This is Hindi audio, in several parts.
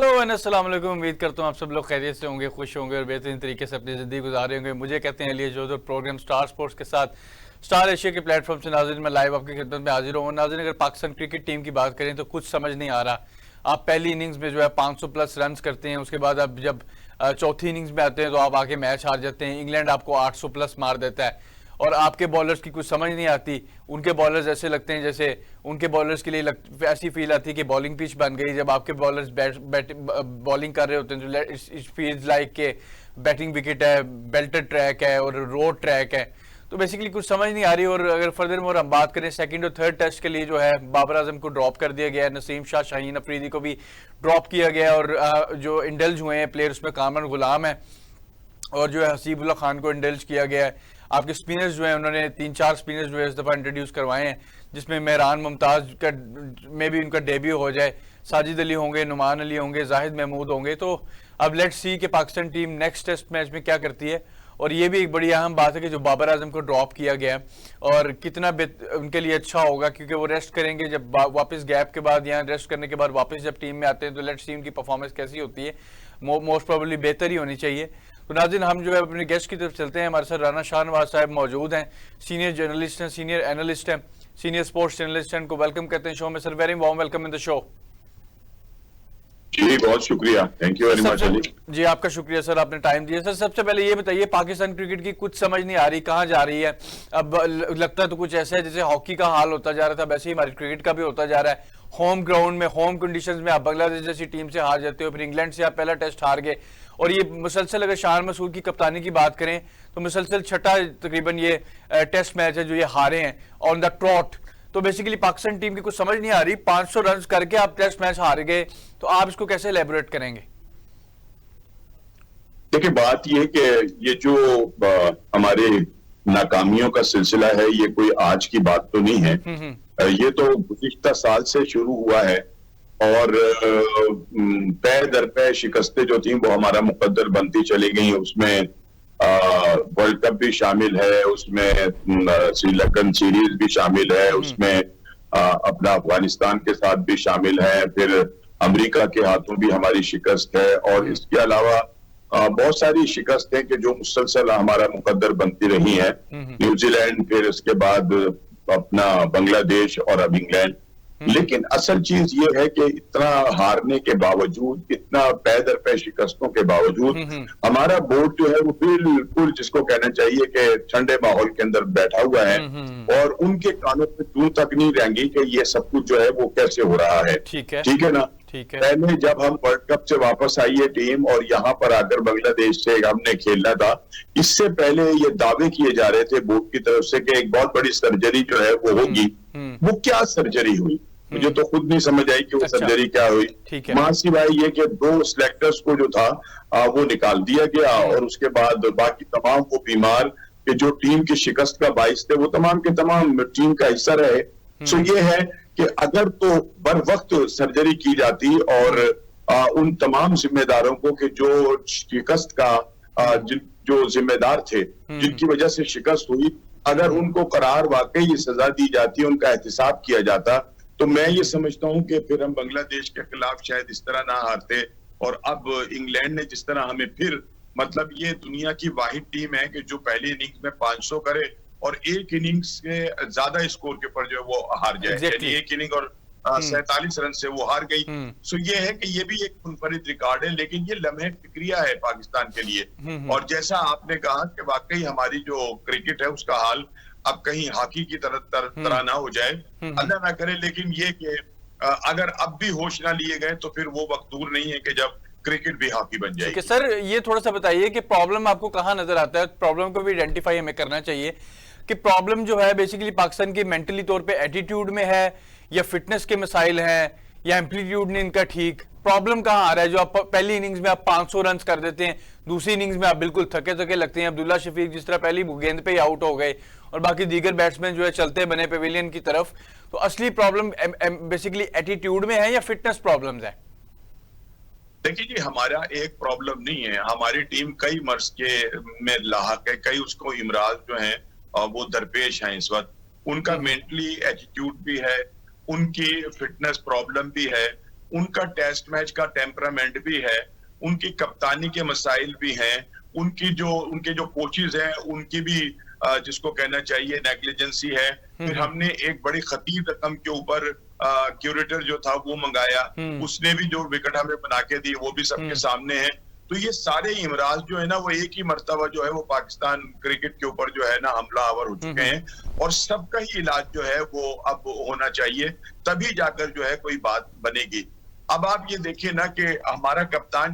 हेलो अस्सलाम वालेकुम। उम्मीद करता हूँ आप सब लोग खैरियत से होंगे, खुश होंगे और बेहतरीन तरीके से अपनी ज़िंदगी गुजार रहे होंगे। मुझे कहते हैं एलिया जोधर। प्रोग्राम स्टार स्पोर्ट्स के साथ स्टार एशिया के प्लेटफॉर्म से नाज़रीन मैं लाइव आपकी खिदमत में हाजिर हूँ। नाज़रीन, अगर पाकिस्तान क्रिकेट टीम की बात करें तो कुछ समझ नहीं आ रहा। आप पहली इनिंग्स में जो है 500 प्लस रन करते हैं, उसके बाद आप जब चौथी इनिंग्स में आते हैं तो आप आके मैच हार जाते हैं। इंग्लैंड आपको 800 प्लस मार देता है और आपके बॉलर्स की कुछ समझ नहीं आती। उनके बॉलर्स ऐसे लगते हैं जैसे उनके बॉलर्स के लिए ऐसी फील आती है कि बॉलिंग पिच बन गई। जब आपके बॉलर्स बॉलिंग कर रहे होते हैं तो इट फील्स लाइक के बैटिंग विकेट है, बेल्टेड ट्रैक है और रोड ट्रैक है। तो बेसिकली कुछ समझ नहीं आ रही। और अगर फर्दर मोर हम बात करें, सेकंड और थर्ड टेस्ट के लिए जो है बाबर आजम को ड्रॉप कर दिया गया है, नसीम शाह, शाहीन अफरीदी को भी ड्रॉप किया गया है और जो इंडल्ज हुए हैं प्लेयर उसमें कामरान गुलाम है और जो है हसीबुल्लाह खान को इंडल्ज किया गया है। आपके स्पिनर्स जो हैं उन्होंने 3-4 स्पिनर्स जो है इस दफ़ा इंट्रोड्यूस करवाए हैं, जिसमें मेहरान मुमताज़ का में भी उनका डेब्यू हो जाए। साजिद अली होंगे, नुमान अली होंगे, जाहिद महमूद होंगे। तो अब लेट्स सी कि Pakistan team next test match में क्या करती है। और ये भी एक बड़ी अहम बात है कि जो बाबर आजम को ड्रॉप किया गया और कितना उनके लिए अच्छा होगा, क्योंकि वो रेस्ट करेंगे जब वापस गैप के बाद, यहाँ रेस्ट करने के बाद वापस जब टीम में आते हैं तो लेट्स सी उनकी परफॉर्मेंस कैसी होती है। मोस्ट प्रोबेबली बेहतर ही होनी चाहिए। तो नाज़रीन, हम जो है अपने गेस्ट की तरफ चलते हैं। हमारे साथ राना शाहनवाज साहब मौजूद हैं, सीनियर जर्नलिस्ट हैं, सीनियर एनालिस्ट हैं, सीनियर स्पोर्ट्स जर्नलिस्ट हैं। उनको वेलकम करते हैं शो में। Sir, very warm welcome in the show. जी बहुत शुक्रिया, thank you very much Ali. जी आपका शुक्रिया सर, आपने टाइम दिया। सर, सबसे पहले ये बताइए, पाकिस्तान क्रिकेट की कुछ समझ नहीं आ रही, कहाँ जा रही है। अब लगता तो कुछ ऐसा है जैसे हॉकी का हाल होता जा रहा था, वैसे ही हमारी क्रिकेट का भी होता जा रहा है। होम ग्राउंड में, होम कंडीशंस में आप बांग्लादेश जैसी टीम से हार जाते हो, फिर इंग्लैंड से आप पहला टेस्ट हार गए और ये मुसलसल, अगर शान मसूद की कप्तानी की बात करें तो मुसलसल छठा तकरीबन ये टेस्ट मैच है जो ये हारे हैं ऑन द ट्रॉट। तो बेसिकली पाकिस्तान टीम की कुछ समझ नहीं आ रही। 500 रन करके आप टेस्ट मैच हार गए, तो आप इसको कैसे एलैबोरेट करेंगे? देखिए, बात ये कि ये जो हमारे नाकामियों का सिलसिला है, ये कोई आज की बात तो नहीं है। ये तो गुज़िश्ता साल से शुरू हुआ है और पै दर पै शिकस्तें जो थी वो हमारा मुकद्दर बनती चली गई। उसमें वर्ल्ड कप भी शामिल है, उसमें श्रीलंकन सीरीज भी शामिल है, उसमें अपना अफगानिस्तान के साथ भी शामिल है, फिर अमेरिका के हाथों भी हमारी शिकस्त है और इसके अलावा बहुत सारी शिकस्त है कि जो मुसलसल हमारा मुकद्दर बनती रही है। न्यूजीलैंड, फिर उसके बाद अपना बांग्लादेश और अब इंग्लैंड। लेकिन असल चीज ये है कि इतना हारने के बावजूद, इतना पै दर पै शिकस्तों के बावजूद हमारा बोर्ड जो है वो बिल्कुल, जिसको कहना चाहिए कि ठंडे माहौल के अंदर बैठा हुआ है और उनके कानों पे जूं तक नहीं रहेंगी कि ये सब कुछ जो है वो कैसे हो रहा है। ठीक है ना। ठीक है। पहले जब हम वर्ल्ड कप से वापस आई है टीम और यहाँ पर आकर बांग्लादेश से हमने खेलना था, इससे पहले ये दावे किए जा रहे थे बोर्ड की तरफ से कि एक बहुत बड़ी सर्जरी जो है वो होगी। वो क्या सर्जरी हुई, मुझे तो खुद नहीं समझ आई कि वो सर्जरी क्या हुई। वहां सिवाय ये कि 2 सिलेक्टर्स को जो था वो निकाल दिया गया और उसके बाद बाकी तमाम वो बीमार कि जो टीम की शिकस्त का बाइस थे वो तमाम के तमाम टीम का हिस्सा रहे। तो ये है कि अगर तो बर वक्त सर्जरी की जाती और उन तमाम जिम्मेदारों को कि जो शिकस्त का जो जिम्मेदार थे, जिनकी वजह से शिकस्त हुई, अगर उनको करार वाकई सजा दी जाती, उनका एहतिसाब किया जाता, तो मैं ये समझता हूं कि फिर हम बांग्लादेश के खिलाफ शायद इस तरह ना हारते। और अब इंग्लैंड ने जिस तरह हमें फिर, मतलब ये दुनिया की वाहिद टीम है कि जो पहली इनिंग्स में 500 करे और एक इनिंग्स से ज्यादा स्कोर के पर जो है वो हार जाए। यानी एक इनिंग और 47 रन से वो हार गई। सो ये है कि ये भी एक मुनफरिद रिकॉर्ड है, लेकिन ये लम्हे फिक्रिया है पाकिस्तान के लिए। और जैसा आपने कहा कि वाकई हमारी जो क्रिकेट है उसका हाल अब कहीं हॉकी की तरह ना हो जाए, अल्लाह ना करे। लेकिन ये कि अगर अब भी होश ना लिए गए तो फिर वो वक्त दूर नहीं है कि जब क्रिकेट भी हॉकी बन जाएगी। सर, ये थोड़ा सा बताइए कि प्रॉब्लम आपको कहाँ नजर आता है? प्रॉब्लम को भी आइडेंटिफाई हमें करना चाहिए कि प्रॉब्लम जो है बेसिकली पाकिस्तान की मेंटली तौर पे एटीट्यूड में है या फिटनेस के मसाइल हैं या एम्पलीट्यूड नहीं इनका ठीक। प्रॉब्लम कहाँ आ रहा है जो आप पहली इनिंग्स में आप 500 रन कर देते हैं, दूसरी इनिंग्स में आप बिल्कुल थके थके लगते हैं। अब्दुल्ला शफीक जिस तरह पहली गेंद पे ही आउट हो गए और बाकी दीगर बैट्समैन जो है चलते बने पेविलियन की तरफ। तो असली प्रॉब्लम बेसिकली एटीट्यूड में है या फिटनेस प्रॉब्लम्स है? देखिए जी, हमारा एक प्रॉब्लम नहीं है, हमारी टीम कई मर्ज के में लाहक है, कई उसको इमराज जो है वो दरपेश हैं इस वक्त। उनका मेंटली एटीट्यूड भी है, उनकी फिटनेस प्रॉब्लम भी है, उनका टेस्ट मैच का टेम्परामेंट भी है, उनकी कप्तानी के मसाइल भी हैं, उनके जो कोचेज हैं उनकी भी जिसको कहना चाहिए नेग्लिजेंसी है। फिर हमने एक बड़ी खतीर रकम के ऊपर क्यूरेटर जो था वो मंगाया, उसने भी जो विकेट हमें बना के दी वो भी सबके सामने है। तो ये सारे इमराज जो है ना वो एक ही मर्तबा जो है वो पाकिस्तान क्रिकेट के ऊपर जो है ना हमला आवर हो चुके हैं और सबका ही इलाज जो है वो अब होना चाहिए, तभी जाकर जो है कोई बात बनेगी। अब आप ये देखिए ना कि हमारा कप्तान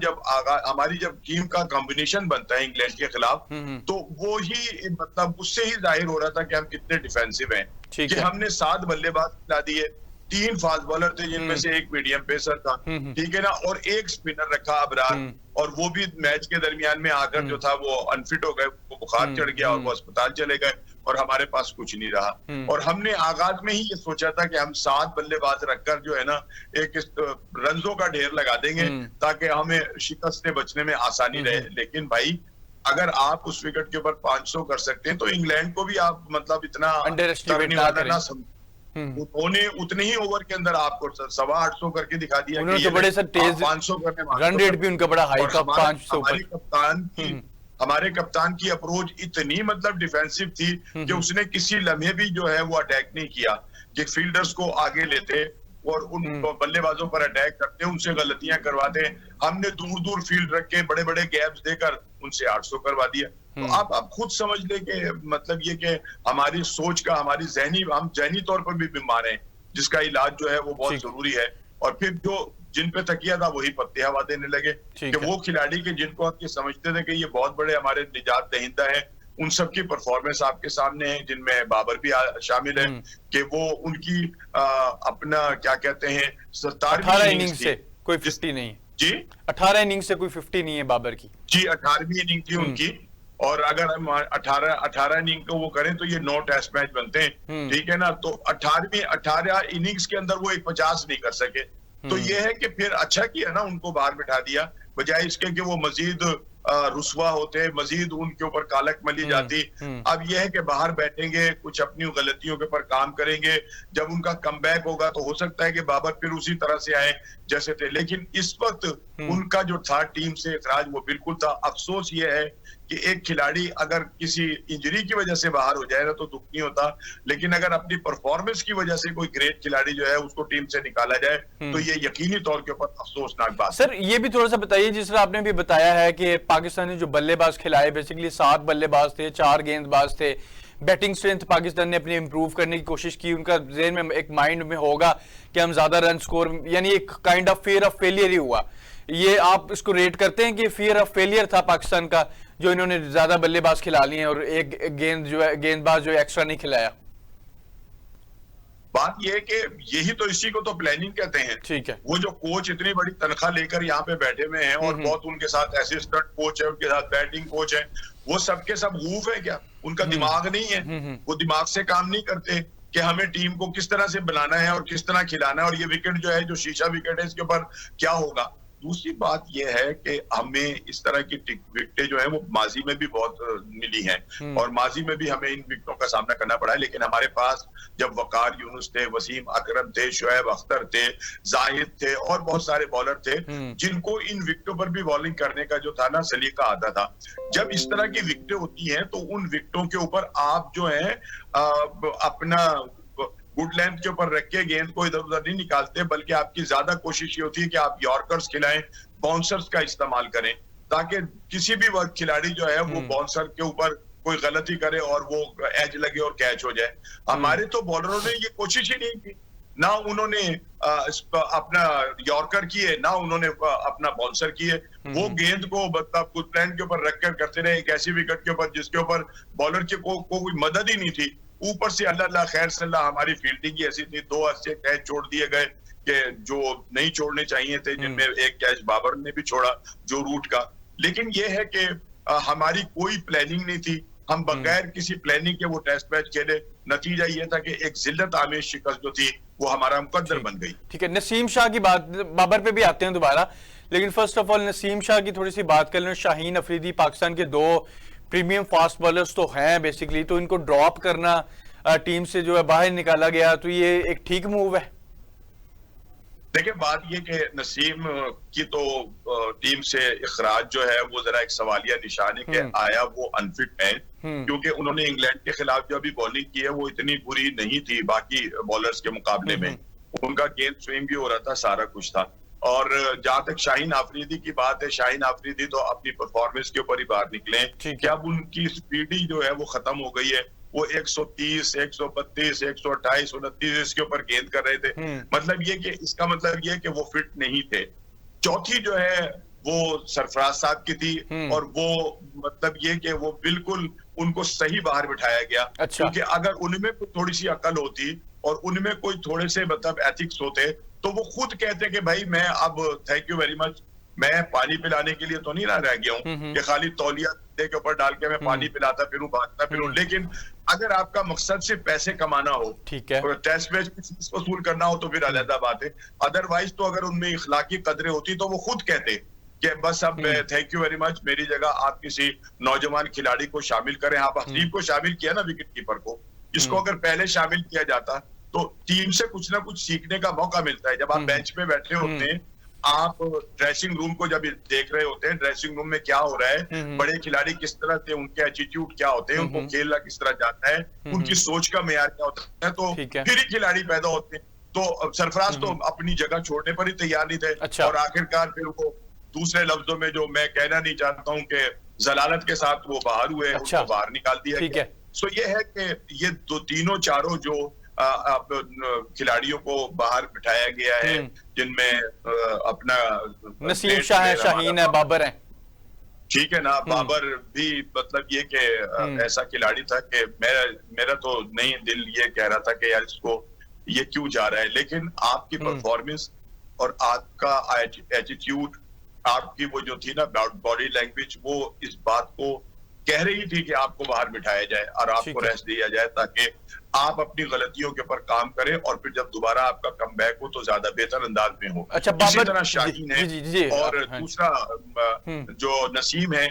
हमारी जब टीम का कॉम्बिनेशन बनता है इंग्लैंड के खिलाफ, तो वो ही मतलब उससे ही जाहिर हो रहा था कि हम कितने डिफेंसिव हैं कि हमने 7 बल्लेबाज खिला दिए, 3 फास्ट बॉलर थे जिनमें से एक मीडियम पेसर था, ठीक है ना, और एक स्पिनर रखा अबरार, और वो भी मैच के दरमियान में आकर जो था वो अनफिट हो गए, वो बुखार चढ़ गया और वो अस्पताल चले गए और हमारे पास कुछ नहीं रहा। और हमने आगाज में ही ये सोचा था कि हम 7 बल्लेबाज रखकर जो है ना एक रन्सों का ढेर लगा देंगे ताकि हमें शिकस्त से बचने में आसानी रहे। लेकिन भाई अगर आप उस विकेट के ऊपर 500 कर सकते हैं तो इंग्लैंड को भी आप मतलब इतना ना उन्होंने उतने ही ओवर के अंदर आपको 825 करके दिखा दिया कि तो बड़े सर तेज 500 करने, रन रेट भी उनका बड़ा हाई था 500 पर। हमारे कप्तान की अप्रोच इतनी मतलब डिफेंसिव थी कि उसने किसी लम्हे भी जो है वो अटैक नहीं किया कि फील्डर्स को आगे लेते और उन बल्लेबाजों पर अटैक करते, उनसे गलतियां करवाते। हमने दूर दूर फील्ड रख के बड़े बड़े गैप्स देकर उनसे 800 करवा दिया। तो आप खुद समझ ले कि मतलब ये कि हमारी सोच का हम जहनी तौर पर भी बीमार हैं, जिसका इलाज जो है वो बहुत जरूरी है। और फिर जो जिन पे तकिया था वही पत्ते हवा देने लगे कि वो खिलाड़ी के जिनको आप ये समझते थे कि ये बहुत बड़े हमारे निजात दहिंदा है, उन सब की परफॉर्मेंस आपके सामने है, जिनमें बाबर भी शामिल है कि वो उनकी अपना क्या कहते हैं 18 इनिंग से कोई 50 नहीं जी, 18 इनिंग से कोई 50 नहीं है बाबर की जी, 18वीं इनिंग थी उनकी। और अगर हम 18 इनिंग को वो करें तो ये 9 टेस्ट मैच बनते हैं, ठीक है ना। तो 18 इनिंग्स के अंदर वो 50 नहीं कर सके। तो ये है कि फिर अच्छा किया ना उनको बाहर बिठा दिया, बजाय इसके कि वो मजीद रुस्वा होते, मजीद उनके ऊपर कालक मली जाती। अब यह है कि बाहर बैठेंगे, कुछ अपनी गलतियों के ऊपर काम करेंगे, जब उनका कमबैक होगा तो हो सकता है कि बाबर फिर उसी तरह से आए जैसे थे। लेकिन इस वक्त उनका जो था टीम से इखराज वो बिल्कुल था। अफसोस ये है कि एक खिलाड़ी अगर किसी इंजरी की वजह से बाहर हो जाए ना तो दुख नहीं होता, लेकिन अगर अपनी परफॉर्मेंस की वजह से कोई ग्रेट खिलाड़ी जो है उसको टीम से निकाला जाए तो ये यकीनी तौर के ऊपर अफसोसनाक बात। सर ये भी थोड़ा सा बताइए, जिस तरह आपने भी बताया है कि पाकिस्तान ने जो बल्लेबाज खिलाए बेसिकली 7 बल्लेबाज थे, 4 गेंदबाज थे, बैटिंग स्ट्रेंथ पाकिस्तान ने अपनी इंप्रूव करने की कोशिश की, उनका ज़हन में एक माइंड में होगा कि हम ज्यादा रन स्कोर, यानी एक kind of fear of failure ही हुआ। ये आप इसको रेट करते हैं कि फियर ऑफ फेलियर था पाकिस्तान का जो इन्होंने ज्यादा बल्लेबाज खिला लिए और एक गेंदबाज जो एक्स्ट्रा नहीं खिलाया? बात यह है कि यही तो इसी को तो प्लानिंग कहते हैं। ठीक है, वो जो कोच इतनी बड़ी तनख्वाह लेकर यहाँ पे बैठे हुए हैं और बहुत उनके साथ असिस्टेंट कोच है, उनके साथ बैटिंग कोच है, वो सबके सब गूफ है क्या? उनका दिमाग नहीं है? वो दिमाग से काम नहीं करते कि हमें टीम को किस तरह से बनाना है और किस तरह खिलाना है, और ये विकेट जो है जो शीशा विकेट है इसके ऊपर क्या होगा। दूसरी बात यह है कि हमें इस तरह की विकेटें जो है वो माजी में भी बहुत मिली हैं और माजी में भी हमें इन विकेटों का सामना करना पड़ा है। लेकिन हमारे पास जब वकार यूनुस थे, वसीम अकरम थे, शुएब अख्तर थे, जाहिद थे और बहुत सारे बॉलर थे जिनको इन विकेटों पर भी बॉलिंग करने का जो था ना सलीका आता था। जब इस तरह की विकेटें होती हैं तो उन विकेटों के ऊपर आप जो है अपना गुड लेंथ के ऊपर रख के गेंद को इधर उधर नहीं निकालते, बल्कि आपकी ज्यादा कोशिश ये होती है कि आप यॉर्कर्स खिलाएं, बाउंसर्स का इस्तेमाल करें, ताकि किसी भी वक्त खिलाड़ी जो है वो बाउंसर के ऊपर कोई गलती करे और वो एज लगे और कैच हो जाए। हमारे तो बॉलरों ने ये कोशिश ही नहीं की, ना उन्होंने अपना यॉर्कर किए, ना उन्होंने अपना बाउंसर किए। वो गेंद को मतलब गुड लेंथ के ऊपर रखकर करते रहे एक ऐसी विकेट के ऊपर जिसके ऊपर बॉलर के को कोई मदद ही नहीं थी। ऊपर से अल्लाह खैर सल्लाह हमारी फील्डिंग ही ऐसी थी, 2 अच्छे कैच छोड़ दिए गए कि जो नहीं छोड़ने चाहिए थे, जिनमें एक कैच बाबर ने भी छोड़ा जो रूट का। लेकिन ये है कि हमारी कोई प्लानिंग नहीं थी, हम बगैर किसी प्लानिंग के वो टेस्ट मैच खेले। नतीजा ये था कि एक जिल्लत आमेज शिकस्त जो थी वो हमारा मुकद्दर बन गई। ठीक है, नसीम शाह की बात, बाबर पे भी आते हैं दोबारा, लेकिन first of all Naseem Shah की थोड़ी सी बात कर लें। शाहीन अफरीदी पाकिस्तान के 2 प्रीमियम फास्ट बॉलर्स तो हैं बेसिकली, तो इनको ड्रॉप करना टीम से जो है बाहर निकाला गया, तो ये एक ठीक मूव है? देखिए बात ये कि नसीम की तो टीम से इखराज जो है वो जरा एक सवालिया निशान है कि आया वो अनफिट है, क्योंकि उन्होंने इंग्लैंड के खिलाफ जो अभी बॉलिंग की है वो इतनी बुरी नहीं थी बाकी बॉलर्स के मुकाबले में। उनका गेंद स्विंग भी हो रहा था, सारा कुछ था। और जहां तक शाहीन आफरीदी की बात है, शाहीन आफरीदी तो अपनी परफॉर्मेंस के ऊपर ही बाहर निकले कि अब उनकी स्पीड ही जो है वो खत्म हो गई है। वो 130, 132, 128, 129 इसके ऊपर गेंद कर रहे थे। मतलब ये कि इसका मतलब ये कि वो फिट नहीं थे। चौथी जो है वो सरफराज साहब की थी, और वो मतलब ये कि वो बिल्कुल उनको सही बाहर बिठाया गया। क्योंकि अगर उनमें थोड़ी सी अकल होती और उनमें कोई थोड़े से मतलब एथिक्स होते तो वो खुद कहते कि भाई मैं अब थैंक यू वेरी मच, मैं पानी पिलाने के लिए तो नहीं रह गया हूँ कि खाली तौलिया के ऊपर डाल के मैं पानी पिलाता फिरूं, भागता फिरूं। लेकिन अगर आपका मकसद सिर्फ पैसे कमाना हो, ठीक है, और टेस्ट मैच की फीस वसूल करना हो तो फिर अलग बात है। अदरवाइज तो अगर उनमें इखलाकी कदरें होती तो वो खुद कहते कि बस अब थैंक यू वेरी मच, मेरी जगह आप किसी नौजवान खिलाड़ी को शामिल करें। आप हसीब को शामिल किया ना विकेट कीपर को, इसको अगर पहले शामिल किया जाता तो टीम से कुछ ना कुछ सीखने का मौका मिलता है। जब आप बेंच पे बैठे होते हैं, आप ड्रेसिंग रूम को जब देख रहे होते हैं, ड्रेसिंग रूम में क्या हो रहा है, बड़े खिलाड़ी किस तरह से, उनके एटीट्यूड क्या होते हैं, उनको खेलना किस तरह जाता है, उनकी सोच का मेयार क्या होता है, तो फिर ही खिलाड़ी पैदा होते हैं। तो सरफराज तो अपनी जगह छोड़ने पर ही तैयार नहीं थे। और आखिरकार फिर वो दूसरे लफ्जों में जो मैं कहना नहीं चाहता हूँ कि जलालत के साथ वो बाहर हुए, उनको बाहर निकाल दिया गया। सो ये है कि ये तीनों चारों जो खिलाड़ियों को बाहर बिठाया गया है, जिनमें अपना नसीम शाह है, शाहीन है, बाबर है, ठीक है ना। बाबर भी मतलब ये कि ऐसा खिलाड़ी था कि मेरा तो नहीं दिल ये कह रहा था कि यार इसको ये क्यों जा रहा है, लेकिन आपकी परफॉर्मेंस और आपका एटीट्यूड, आपकी वो जो थी ना बॉडी लैंग्वेज, वो इस बात को कह रही थी कि आपको बाहर बिठाया जाए और आपको रेस्ट दिया जाए, ताकि आप अपनी गलतियों के ऊपर काम करें और फिर जब दोबारा आपका कमबैक हो तो ज्यादा बेहतर अंदाज में हो। इसी तरह शाहीन है, और दूसरा जो नसीम है,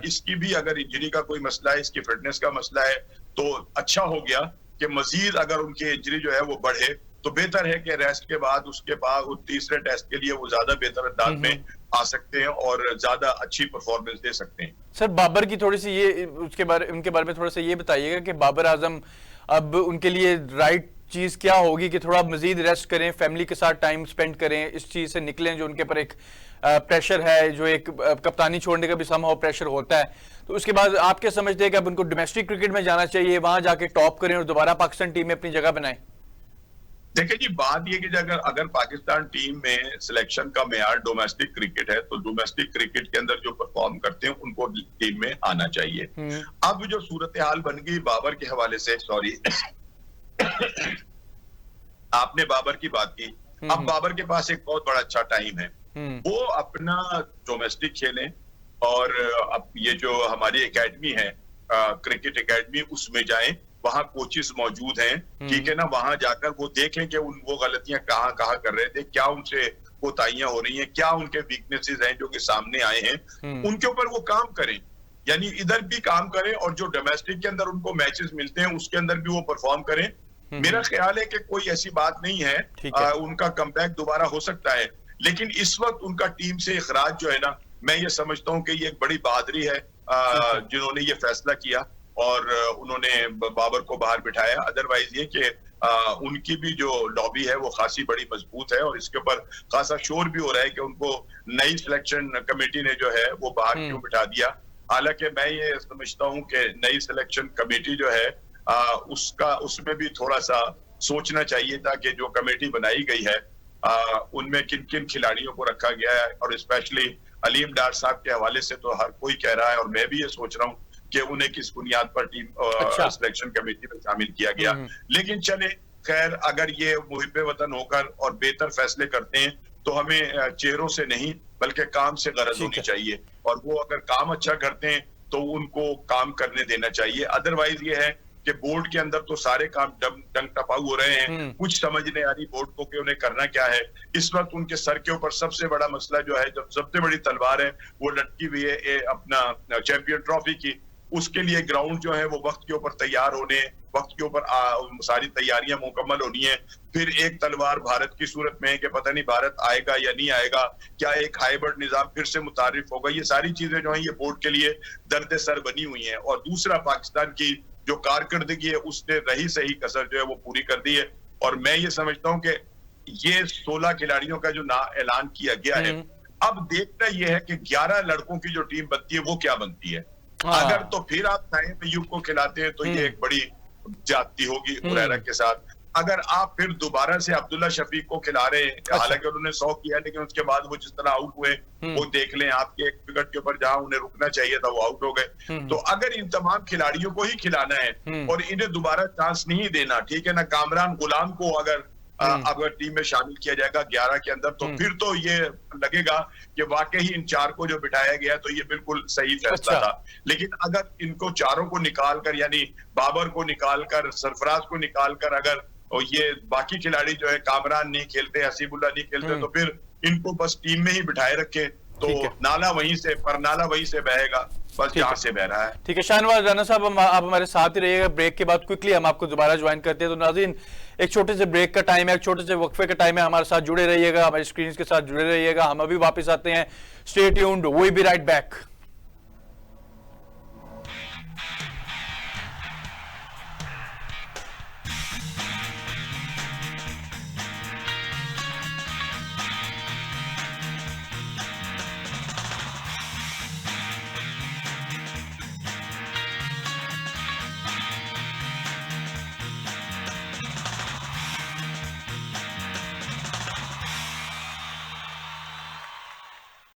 इसकी भी अगर इंजरी का कोई मसला है, इसकी फिटनेस का मसला है, तो अच्छा हो गया कि मजीद अगर उनकी इंजरी जो है वो बढ़े तो बेहतर है कि रेस्ट के बाद उसके बाद तीसरे टेस्ट के लिए वो ज्यादा बेहतर अंदाज में आ सकते हैं और ज्यादा अच्छी परफॉर्मेंस दे सकते हैं। सर बाबर की थोड़ी सी ये उनके बारे में थोड़ा सा ये बताइएगा कि बाबर आजम अब उनके लिए राइट चीज क्या होगी कि थोड़ा मजीद रेस्ट करें, फैमिली के साथ टाइम स्पेंड करें, इस चीज से निकलें जो उनके ऊपर एक प्रेशर है, जो एक कप्तानी छोड़ने का भी समहाउ प्रेशर होता है। तो उसके बाद आप क्या समझते हैं कि अब उनको डोमेस्टिक क्रिकेट में जाना चाहिए, वहां जाके टॉप करें और दोबारा पाकिस्तान टीम में अपनी जगह बनाएं? देखिए जी, बात ये कि अगर पाकिस्तान टीम में सिलेक्शन का मेयार डोमेस्टिक क्रिकेट है तो डोमेस्टिक क्रिकेट के अंदर जो परफॉर्म करते हैं उनको टीम में आना चाहिए। अब जो सूरत हाल बन गई बाबर के हवाले से, सॉरी आपने बाबर की बात की, अब बाबर के पास एक बहुत बड़ा अच्छा टाइम है, वो अपना डोमेस्टिक खेलें और अब ये जो हमारी एकेडमी है क्रिकेट एकेडमी, उसमें जाएं, वहां कोचेस मौजूद हैं, ठीक है ना। वहां जाकर वो देखें कि वो गलतियां कहाँ कर रहे थे, क्या उनसे कोताहियां हो रही हैं, क्या उनके वीकनेसेस हैं जो कि सामने आए हैं, उनके ऊपर वो काम करें। यानी इधर भी काम करें और जो डोमेस्टिक के अंदर उनको मैचेस मिलते हैं उसके अंदर भी वो परफॉर्म करें। मेरा ख्याल है कि कोई ऐसी बात नहीं है, उनका कमबैक दोबारा हो सकता है, लेकिन इस वक्त उनका टीम से इखराज जो है ना, मैं ये समझता हूँ कि ये एक बड़ी बहादुरी है जिन्होंने ये फैसला किया और उन्होंने बाबर को बाहर बिठाया। अदरवाइज ये कि उनकी भी जो लॉबी है वो खासी बड़ी मजबूत है और इसके ऊपर खासा शोर भी हो रहा है कि उनको नई सिलेक्शन कमेटी ने जो है वो बाहर क्यों बिठा दिया। हालांकि मैं ये समझता हूँ कि नई सिलेक्शन कमेटी जो है उसमें भी थोड़ा सा सोचना चाहिए था कि जो कमेटी बनाई गई है उनमें किन किन खिलाड़ियों को रखा गया है, और स्पेशली अलीम डार साहब के हवाले से तो हर कोई कह रहा है और मैं भी ये सोच रहा हूँ कि उन्हें किस बुनियाद पर टीम सिलेक्शन कमेटी में शामिल किया गया। लेकिन चले खैर, अगर ये मुहिब्बे वतन होकर और बेहतर फैसले करते हैं तो हमें चेहरों से नहीं बल्कि काम से गरज होनी चाहिए, और वो अगर काम अच्छा करते हैं तो उनको काम करने देना चाहिए। अदरवाइज ये है कि बोर्ड के अंदर तो सारे काम डंग टपाऊ हो रहे हैं, कुछ समझ नहीं आ रही बोर्ड को कि उन्हें करना क्या है। इस वक्त उनके सर के ऊपर सबसे बड़ा मसला जो है, जब सबसे बड़ी तलवार है वो लटकी हुई है अपना चैंपियन ट्रॉफी की। उसके लिए ग्राउंड जो है वो वक्त के ऊपर तैयार होने वक्त के ऊपर सारी तैयारियां मुकम्मल होनी है। फिर एक तलवार भारत की सूरत में है कि पता नहीं भारत आएगा या नहीं आएगा, क्या एक हाइब्रिड निजाम फिर से मुतारिफ होगा, ये सारी चीजें जो है ये बोर्ड के लिए दर्द सर बनी हुई है। और दूसरा, पाकिस्तान की जो कारकर्दगी है उसने रही सही कसर जो है वो पूरी कर दी है। और मैं ये समझता हूँ कि ये 16 खिलाड़ियों का जो ऐलान किया गया है, अब देखना यह है कि 11 लड़कों की जो टीम बनती है वो क्या बनती है। अगर तो फिर आप साइम अयूब को खिलाते हैं तो ये एक बड़ी जाती होगी हुरैरा के साथ। अगर आप फिर दोबारा से अब्दुल्ला शफीक को खिला रहे हैं, हालांकि उन्होंने 100 किया लेकिन उसके बाद वो जिस तरह आउट हुए वो देख लें, आपके एक विकेट के ऊपर जहां उन्हें रुकना चाहिए था वो आउट हो गए। तो अगर इन तमाम खिलाड़ियों को ही खिलाना है और इन्हें दोबारा चांस नहीं देना, ठीक है ना, कामरान गुलाम को अगर टीम में शामिल किया जाएगा 11 के अंदर, तो फिर तो ये लगेगा कि वाकई इन 4 को जो बिठाया गया तो ये बिल्कुल सही फैसला था। लेकिन अगर इनको चारों को निकालकर, यानी बाबर को निकालकर, सरफराज को निकालकर, अगर ये बाकी खिलाड़ी जो है कामरान नहीं खेलते, हसीबुल्लाह नहीं खेलते, तो फिर इनको बस टीम में ही बिठाए रखे तो नाला वहीं से बहेगा, बस जहां से बह रहा है। ठीक है शाहनवाज राना साहब, आप हमारे साथ ही रहिएगा। ब्रेक के बाद क्विकली हम आपको दोबारा ज्वाइन करते हैं। तो नाज़रीन, एक छोटे से ब्रेक का टाइम है, एक छोटे से वक्फे का टाइम है, हमारे साथ जुड़े रहिएगा, हमारी स्क्रीन के साथ जुड़े रहिएगा। हम अभी वापस आते हैं। Stay tuned, we be right back.